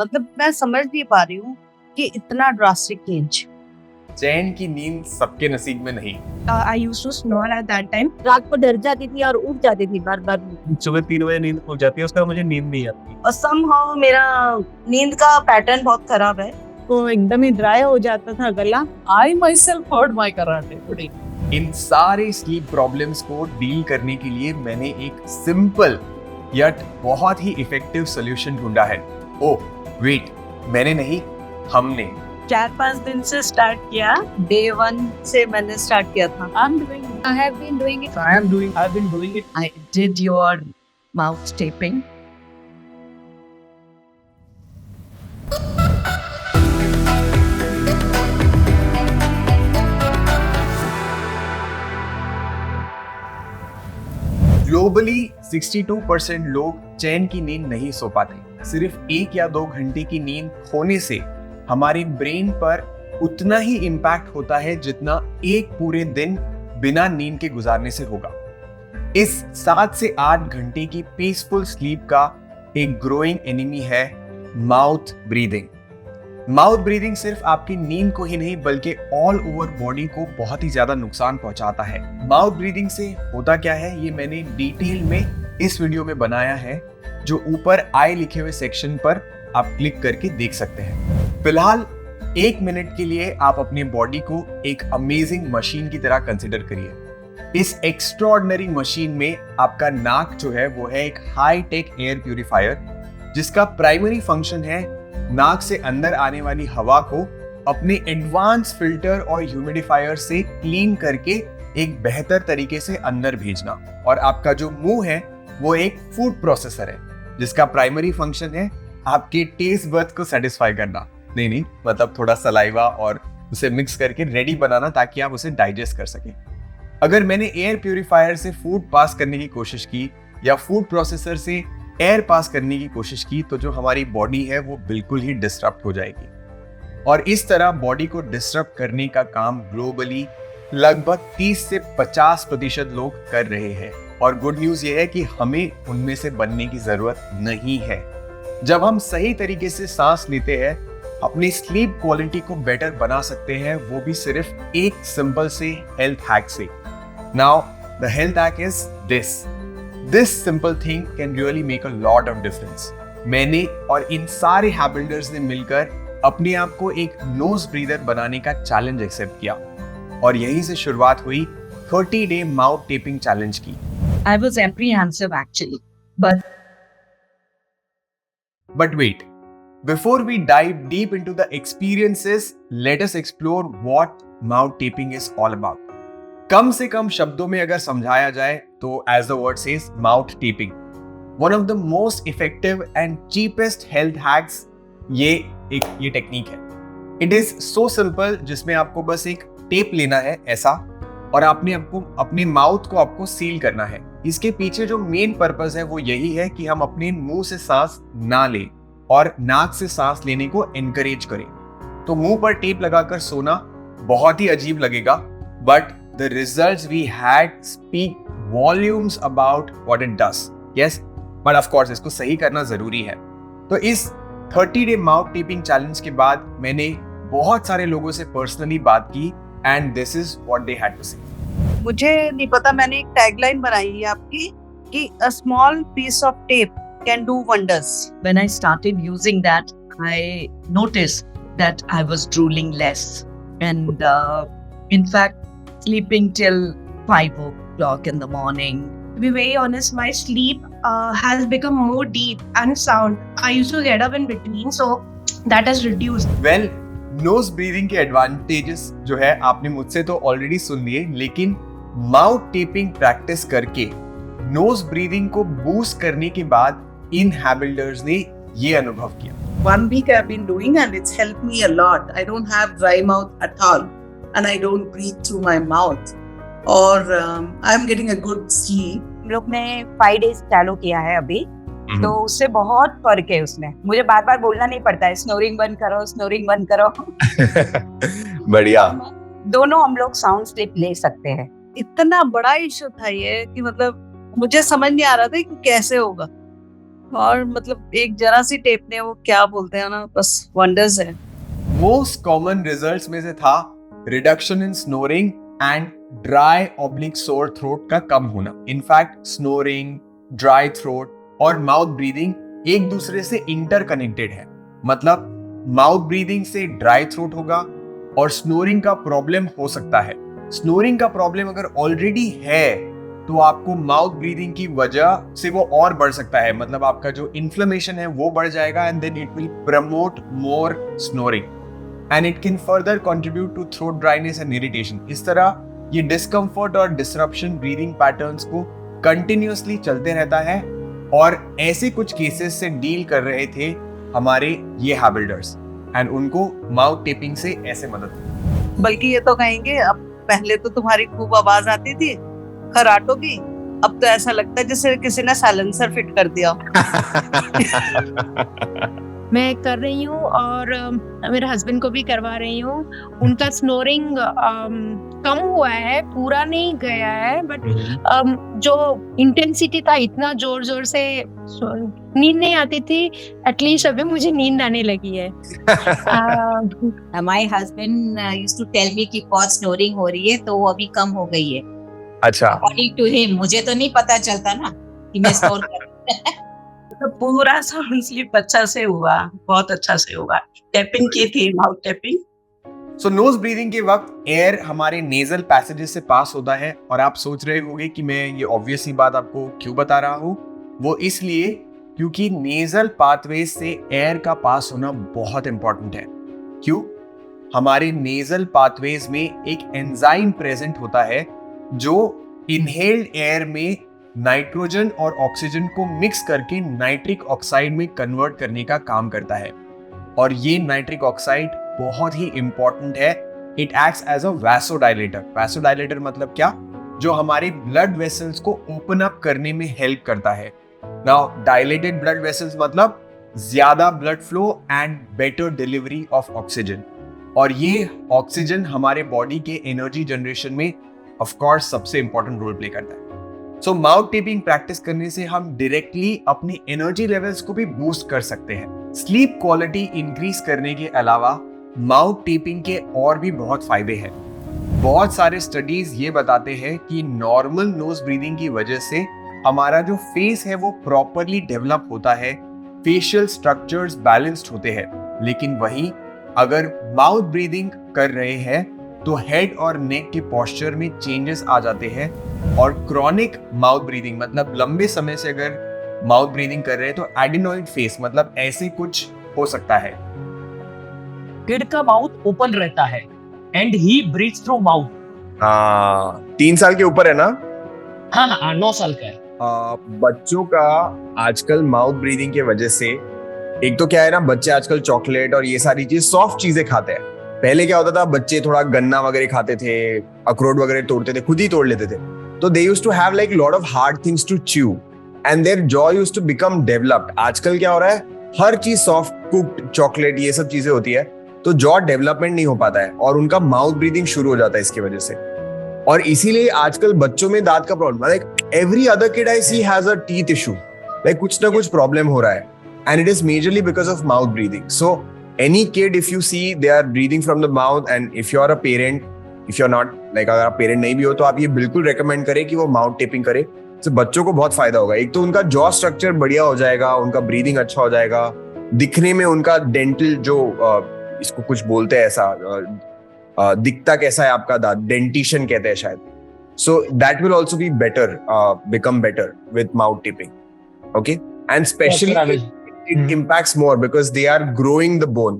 मतलब मैं समझ नहीं पा रही हूँ कि इतना ड्रास्टिक चेंज। चैन की नींद सबके नसीब में नहीं। I used to snore at that time. रात को डर जाती थी और उठ जाती थी बार बार, सुबह 3 बजे नींद खुल जाती है, उसका मुझे नींद नहीं आती। और somehow मेरा नींद का पैटर्न बहुत खराब है। तो एकदम ही ड्राई हो जाता था गला। I myself heard my karate today. इन सारे स्लीप प्रॉब्लम्स को डील करने के लिए मैंने एक सिंपल यट बहुत ही इफेक्टिव सॉल्यूशन ढूंढा है। ओह वेट, मैंने नहीं, हमने 4-5 दिन से स्टार्ट किया, डे 1 से मैंने स्टार्ट किया था। I have been doing it. I've been doing it. I did your mouth taping. Globally 62% लोग चैन की नींद नहीं सो पाते। सिर्फ 1 या 2 घंटे की नींद खोने से हमारे ब्रेन पर उतना ही इम्पैक्ट होता है जितना एक पूरे दिन बिना नींद के गुजारने से होगा। इस 7 से 8 घंटे की पीसफुल स्लीप का एक ग्रोइंग एनिमी है माउथ ब्रीदिंग। माउथ ब्रीदिंग सिर्फ आपकी नींद को ही नहीं बल्कि ऑल ओवर बॉडी को बहुत ही ज्यादा नुकसान पहुंचाता है। माउथ ब्रीदिंग से होता क्या है ये मैंने डिटेल में इस वीडियो में बनाया है, जो ऊपर आई लिखे हुए सेक्शन पर आप क्लिक करके देख सकते हैं। फिलहाल 1 मिनट के लिए आप अपनी बॉडी को एक अमेजिंग मशीन की तरह कंसिडर करिए। इस एक्स्ट्रॉर्डिनरी मशीन में आपका नाक जो है वो है एक हाई टेक एयर प्यूरिफायर, जिसका प्राइमरी फंक्शन है नाक से अंदर आने वाली हवा को अपने एडवांस फिल्टर और ह्यूमिडिफायर से क्लीन करके एक बेहतर तरीके से अंदर भेजना। और आपका जो मुंह है वो एक फूड प्रोसेसर है, जिसका प्राइमरी फंक्शन है आपके टेस्ट बड्स को सेटिस्फाई करना। नहीं, मतलब थोड़ा सलाइवा और उसे मिक्स करके रेडी बनाना ताकि आप उसे डाइजेस्ट कर सकें। अगर मैंने एयर प्यूरिफायर से फूड पास करने की कोशिश की या फूड प्रोसेसर से एयर पास करने की कोशिश की तो जो हमारी बॉडी है वो बिल्कुल ही डिस्टर्ब हो जाएगी। और इस तरह बॉडी को डिस्टर्ब करने का काम ग्लोबली लगभग 30 से 50% लोग कर रहे हैं। और गुड न्यूज ये है कि हमें उनमें से बनने की जरूरत नहीं है। जब हम सही तरीके से सांस लेते हैं, अपनी स्लीप क्वालिटी को बेटर बना सकते हैं, वो भी सिर्फ एक सिंपल से हेल्थ हैक से। Now the health hack is this simple thing can really make a lot of difference. मैंने और इन सारे हैबिट बिल्डर्स ने मिलकर अपने आप को एक नोज ब्रीदर बनाने का चैलेंज एक्सेप्ट किया और यहीं से शुरुआत हुई 30 डे माउथ टेपिंग चैलेंज की। I was apprehensive actually, But wait, before we dive deep into the experiences, let us explore what mouth taping is all about. कम से कम शब्दों में अगर समझाया जाए तो as the word says, mouth taping, one of the most effective and cheapest health hacks, ये technique है। It is so simple, जिसमें आपको बस एक टेप लेना है ऐसा, और आपने आपको अपने माउथ को आपको सील करना है। इसके पीछे जो मेन पर्पस है वो यही है कि हम अपने मुंह से सांस ना लें और नाक से सांस लेने को एनकरेज करें। तो मुंह पर टेप लगाकर सोना बहुत ही अजीब लगेगा, but the results we had speak volumes about what it does. Yes, but of course इसको सही करना जरूरी है। तो इस 30 डे माउथ टेपिंग चैलेंज के बाद मैंने बहुत सारे लोगों से पर्सनली बात की and this is what they had to say. मुझे नहीं पता, मैंने एक टैगलाइन बनाई है आपकी कि a small piece of tape can do wonders. when I started using that, I noticed that I was drooling less and in fact sleeping till 5 o'clock in the morning. To be very honest, my sleep has become more deep and sound. I used to get up in between, so that has reduced. Well, nose breathing के advantages जो है आपने मुझसे तो already सुन लिए, लेकिन mouth taping practice करके नोज ब्रीदिंग को बूस्ट करने के बाद इन हैबिट बिल्डर्स ने ये अनुभव किया। 1 week I've been doing and it's helped me a lot. I don't have dry mouth at all and I don't breathe through my mouth or I'm getting a good sleep. हम लोग ने 5 days चालू किया है अभी, तो उससे बहुत फर्क है उसमें। मुझे बार बार बोलना नहीं पड़ता है स्नोरिंग बंद करो। बढ़िया। दोनों हम लोग साउंड स्लीप ले सकते हैं। इतना बड़ा इशू था ये कि मतलब मुझे समझ नहीं आ रहा था कि कैसे होगा। और मतलब एक जरा सी टेप ने वो क्या बोलते हैं ना, बस वंडर्स है। मोस्ट कॉमन रिजल्ट्स में से था reduction in snoring and dry oblique sore throat का कम होना। इनफैक्ट स्नोरिंग, ड्राई थ्रोट और माउथ ब्रीदिंग एक दूसरे से इंटरकनेक्टेड है। मतलब माउथ ब्रीदिंग से ड्राई थ्रोट होगा और स्नोरिंग का प्रॉब्लम हो सकता है। स्नोरिंग का प्रॉब्लम अगर ऑलरेडी है तो आपको माउथ ब्रीदिंग की वजह से वो और बढ़ सकता है। मतलब आपका जो इन्फ्लेमेशन है वो बढ़ जाएगा and then it will promote more snoring and it can further contribute to throat dryness and irritation. इस तरह ये डिस्कम्फर्ट और डिसरप्शन ब्रीदिंग पैटर्न्स को कंटिन्यूअसली चलते रहता है और ऐसे कुछ केसेस से डील कर रहे थे हमारे ये हैबिल्डर्स एंड उनको माउथ टेपिंग से ऐसे मदद। बल्कि ये तो कहेंगे, अब पहले तो तुम्हारी खूब आवाज आती थी खराटों की, अब तो ऐसा लगता है जैसे किसी ने साइलेंसर फिट कर दिया। मैं कर रही हूँ और मेरे हस्बैंड को भी करवा रही हूँ। उनका स्नोरिंग कम हुआ है, पूरा नहीं गया है, बट जो इंटेंसिटी था, इतना जोर जोर से नींद नहीं आती थी, एटलीस्ट अभी मुझे नींद आने लगी है। My husband used to tell me कि बहुत स्नोरिंग हो रही है, तो वो अभी कम हो गई है। अच्छा, According to him, मुझे तो नहीं पता चलता ना कि मैं स्नोर कर रही हूँ। तो पूरा साउंड स्लीप अच्छा से हुआ, बहुत अच्छा से हुआ। टैपिंग की थी, माउथ टैपिंग। सो नोज ब्रीदिंग के वक्त एयर हमारे नेजल पैसेजेस से पास होता है और आप सोच रहे होंगे कि मैं ये ऑब्वियस ही बात आपको क्यों बता रहा हूँ। वो इसलिए क्योंकि नेजल पाथवेज से एयर का पास होना बहुत इंपॉर्टेंट है। क्यों? हमारे नेजल पाथवेज में एक एंजाइम प्रेजेंट होता है जो इनहेल्ड एयर में नाइट्रोजन और ऑक्सीजन को मिक्स करके नाइट्रिक ऑक्साइड में कन्वर्ट करने का काम करता है। और ये नाइट्रिक ऑक्साइड बहुत ही इंपॉर्टेंट है। It acts as a vasodilator. Vasodilator मतलब क्या? जो हमारे ब्लड वेसल्स को ओपन अप करने में हेल्प करता है। नाउ डायलेटेड ब्लड वेसल्स मतलब ज्यादा blood flow and better delivery of oxygen. और ये ऑक्सीजन हमारे बॉडी के एनर्जी जनरेशन में ऑफ कोर्स सबसे इंपॉर्टेंट रोल प्ले करता है। सो माउथ टेपिंग प्रैक्टिस करने से हम डायरेक्टली अपनी एनर्जी लेवल्स को भी बूस्ट कर सकते हैं। स्लीप क्वालिटी इंक्रीज करने के अलावा माउथ टेपिंग के और भी बहुत फायदे हैं। बहुत सारे स्टडीज ये बताते हैं कि नॉर्मल नोज ब्रीदिंग की वजह से हमारा जो फेस है वो प्रॉपरली डेवलप होता है, फेशियल स्ट्रक्चर्स बैलेंस्ड होते हैं। लेकिन वहीं अगर माउथ ब्रीदिंग कर रहे हैं तो हेड और नेक के पोस्चर में चेंजेस आ जाते हैं और क्रॉनिक माउथ ब्रीदिंग मतलब लंबे समय से अगर माउथ ब्रीदिंग कर रहे हैं तो एडिनोइड फेस मतलब ऐसे कुछ हो सकता है। किड का माउथ ओपन रहता है and he breathes through mouth. 3 साल के ऊपर है ना? हाँ, 9 साल का है। बच्चों का आजकल माउथ ब्रीदिंग के वजह से एक तो क्या है ना, बच्चे आजकल चॉकलेट और ये सारी चीज सॉफ्ट चीजें खाते हैं। पहले क्या होता था, बच्चे थोड़ा गन्ना वगैरह खाते थे, अखरोट वगैरह तोड़ते थे, खुद ही तोड़ लेते थे। तो they used to have like lot of hard things to chew and their jaw used to become developed. आजकल क्या हो रहा है, हर चीज सॉफ्ट, कुक्ड, चॉकलेट, ये सब चीजें होती है, तो जॉ डेवलपमेंट नहीं हो पाता है और उनका माउथ ब्रीदिंग शुरू हो जाता है इसकी वजह से। और इसीलिए आजकल बच्चों में दांत का problem, like every other kid I see has a teeth issue, like कुछ ना कुछ प्रॉब्लम हो रहा है and it is majorly because of mouth breathing. So any kid if you see they are breathing from the mouth and if you are a parent, if you are not like अगर आप parent नहीं भी हो तो आप ये बिल्कुल recommend करें कि वो माउथ टेपिंग करे। तो बच्चों को बहुत फायदा होगा। एक तो उनका जॉ स्ट्रक्चर बढ़िया हो जाएगा, उनका ब्रीदिंग अच्छा हो जाएगा, दिखने में उनका डेंटल जो इसको कुछ बोलते हैं ऐसा, दिखता कैसा है आपका दांत, डेंटिशन कहते हैं शायद। So that will also be better, become better with mouth taping. Okay, and specially it impacts more because they are growing the bone,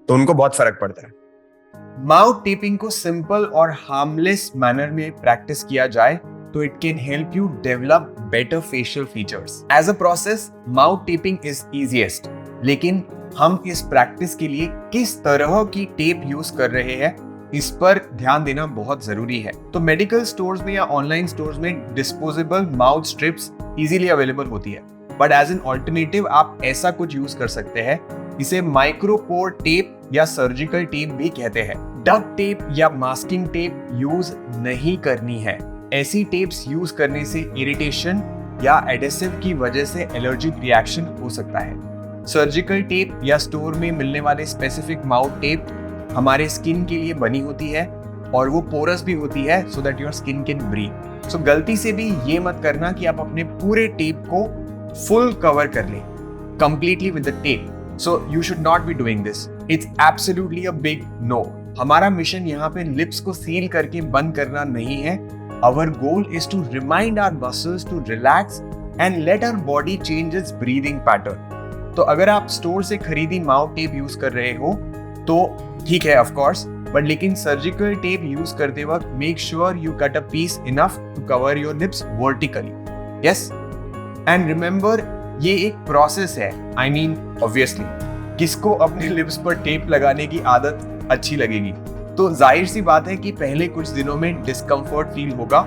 तो उनको बहुत फर्क पड़ता है। माउथ टेपिंग को सिंपल और हार्मलेस मैनर में प्रैक्टिस किया जाए तो it can help you develop better facial features. As a process mouth taping is easiest, लेकिन हम इस प्रैक्टिस के लिए किस तरह की टेप यूज कर रहे हैं इस पर ध्यान देना बहुत जरूरी है। तो मेडिकल स्टोर्स में या ऑनलाइन स्टोर्स में disposable mouth strips easily available होती है, बट एज एन ऑल्टरनेटिव आप ऐसा कुछ यूज कर सकते हैं। इसे माइक्रोपोर टेप या सर्जिकल टेप भी कहते हैं। डक्ट टेप या मास्किंग टेप यूज नहीं करनी है। ऐसी टेप्स यूज करने से इरिटेशन या एडेसिव की वजह से एलर्जिक रिएक्शन हो सकता है। सर्जिकल टेप या स्टोर में मिलने वाले स्पेसिफिक माउथ टेप हमारे स्किन के लिए बनी होती है और वो पोरस भी होती है so that your skin can breathe. So गलती से भी ये मत करना कि आप अपने पूरे टेप को फुल कवर कर लें completely with the tape. So you should not be doing this, it's absolutely a big no. हमारा मिशन यहाँ पे लिप्स को सील करके बंद करना नहीं है। Our goal is to remind our muscles to relax and let our body change its breathing pattern. तो अगर आप स्टोर से खरीदी माउथ टेप यूज कर रहे हो तो ठीक है ऑफ कोर्स, बट लेकिन सर्जिकल टेप यूज करते वक्त make sure you cut a piece enough to cover your lips vertically. Yes, and remember ये एक प्रोसेस है। आई मीन ऑब्वियसली किसको अपने लिप्स पर टेप लगाने की आदत अच्छी लगेगी, तो जाहिर सी बात है कि पहले कुछ दिनों में डिस्कम्फर्ट फील होगा,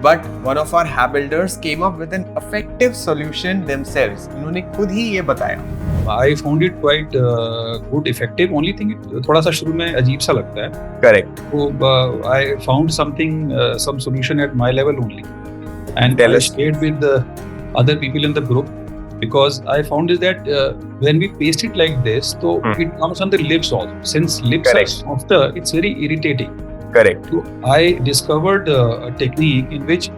बट वन ऑफ आवर हैब builders came up with an effective solution themselves. उन्होंने खुद ही ये बताया। I found it quite good, effective. Only thing थोड़ा सा शुरू में अजीब सा लगता है. Correct. So I found something, some solution at my level only, and Tell I us. shared with the other people in the group because I found is that when we paste it like this, so it comes on the lips also. Since lips Correct. are softer, it's very irritating. Correct. So I discovered a technique in which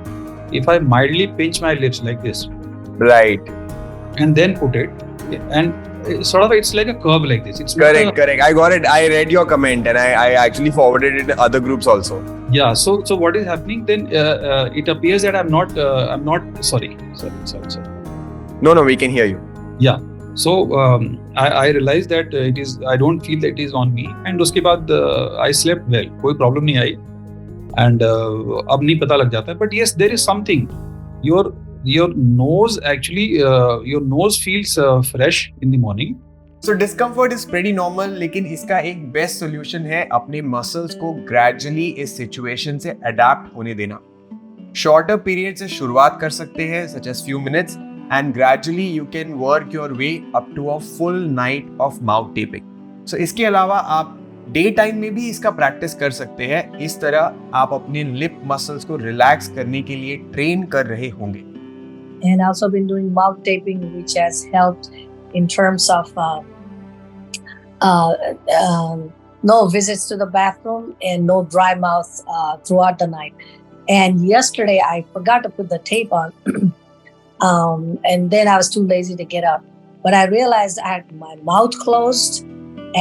if I mildly pinch my lips like this Right. and then put it, and sort of it's like a curve like this. It's not Correct, a- correct. I got it. I read your comment and I actually forwarded it to other groups also. Yeah. So what is happening then? It appears that I'm not. Sorry. No, we can hear you. Yeah. So I realized that it is. I don't feel that it is on me. And उसके बाद I slept well. कोई problem नहीं आई. And अब नहीं पता लग जाता है. But yes, there is something. Your nose actually, your nose feels fresh in the morning. So discomfort is pretty normal, लेकिन इसका एक बेस्ट सोल्यूशन है अपने मसल्स को ग्रेजुअली इस सिचुएशन से अडेप्ट होने देना। शॉर्टर पीरियड से शुरुआत कर सकते हैं such as few minutes and gradually you can work your way up to a full night of mouth taping. So इसके अलावा आप डे टाइम में भी इसका प्रैक्टिस कर सकते हैं। इस तरह आप अपने लिप मसल्स को रिलैक्स करने के लिए ट्रेन कर रहे होंगे। And also been doing mouth taping, which has helped in terms of no visits to the bathroom and no dry mouth throughout the night. And yesterday I forgot to put the tape on, and then I was too lazy to get up. But I realized I had my mouth closed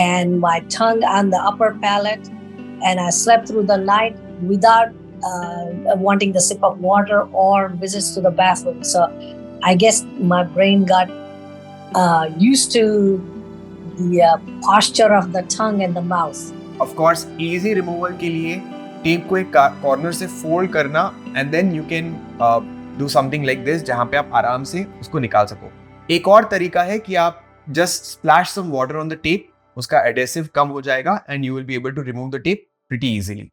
and my tongue on the upper palate, and I slept through the night without wanting the sip of water or visits to the bathroom. So I guess my brain got used to the posture of the tongue and the mouth. Of course, easy removal के लिए tape को एक corner से fold करना and then you can do something like this जहाँ पे आप आराम से उसको निकाल सको। एक और तरीका है कि आप just splash some water on the tape, उसका adhesive कम हो जाएगा and you will be able to remove the tape pretty easily.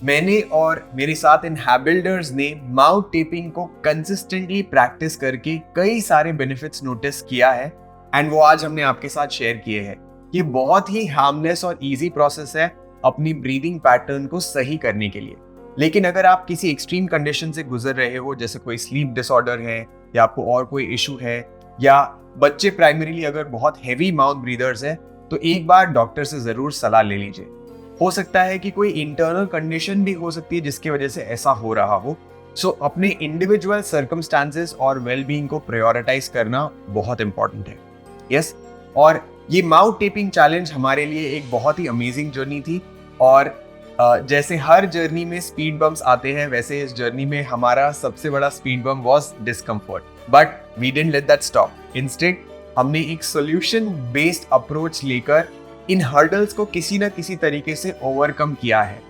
मैंने और मेरे साथ इन हैब बिल्डर्स ने माउथ टेपिंग को कंसिस्टेंटली प्रैक्टिस करके कई सारे बेनिफिट्स नोटिस किया है एंड वो आज हमने आपके साथ शेयर किए हैं। ये बहुत ही हार्मलेस और इजी प्रोसेस है अपनी ब्रीदिंग पैटर्न को सही करने के लिए। लेकिन अगर आप किसी एक्सट्रीम कंडीशन से गुजर रहे हो, जैसे कोई स्लीप डिसऑर्डर है या आपको और कोई इशू है, या बच्चे प्राइमरीली अगर बहुत हैवी माउथ ब्रीदर्स है, तो एक बार डॉक्टर से जरूर सलाह ले लीजिए। हो सकता है कि कोई इंटरनल कंडीशन भी हो सकती है जिसकी वजह से ऐसा हो रहा हो। सो अपने इंडिविजुअल सर्कमस्टांसेस और वेलबींग को प्रायोरिटाइज करना बहुत इंपॉर्टेंट है। यस, और ये माउथ टेपिंग चैलेंज हमारे लिए एक बहुत ही अमेजिंग जर्नी थी और जैसे हर जर्नी में स्पीड बम्स आते हैं, वैसे इस जर्नी में हमारा सबसे बड़ा speed bump was discomfort, but we didn't let that stop. Instead हमने एक सॉल्यूशन बेस्ड अप्रोच लेकर इन हर्डल्स को किसी न किसी तरीके से ओवरकम किया है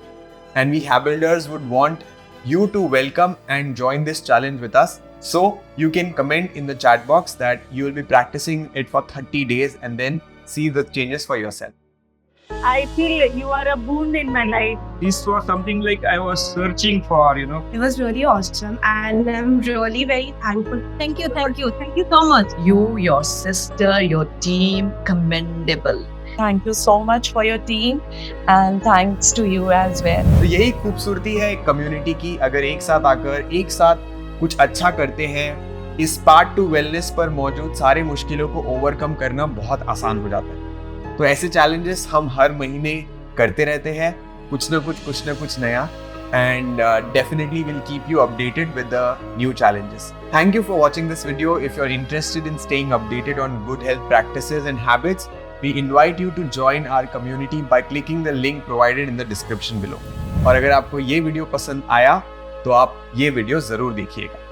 एंड वी हैब builders would want you to welcome and join this challenge with us. So you can comment in the chat box that you will be practicing it for 30 days and then see the changes for yourself. I feel you are a boon in my life. This was something like I was searching for, you know. It was really awesome and I'm really very thankful. Thank you so much. You, your sister, your team, commendable. Thank you so much for your team and thanks to you as well. तो यही खूबसूरती है एक community की। अगर एक साथ आकर एक साथ कुछ अच्छा करते हैं इस पार्ट टू वेलनेस पर मौजूद सारे मुश्किलों को ओवरकम करना बहुत आसान हो जाता है। तो ऐसे चैलेंजेस हम हर महीने करते रहते हैं, कुछ ना कुछ नया, and definitely will keep you updated with the new challenges. Thank you for watching this video. If you're interested in staying updated on good health practices and habits, we invite you to join our community by clicking the link provided in the description below. और अगर आपको ये video पसंद आया तो आप ये video जरूर देखिएगा।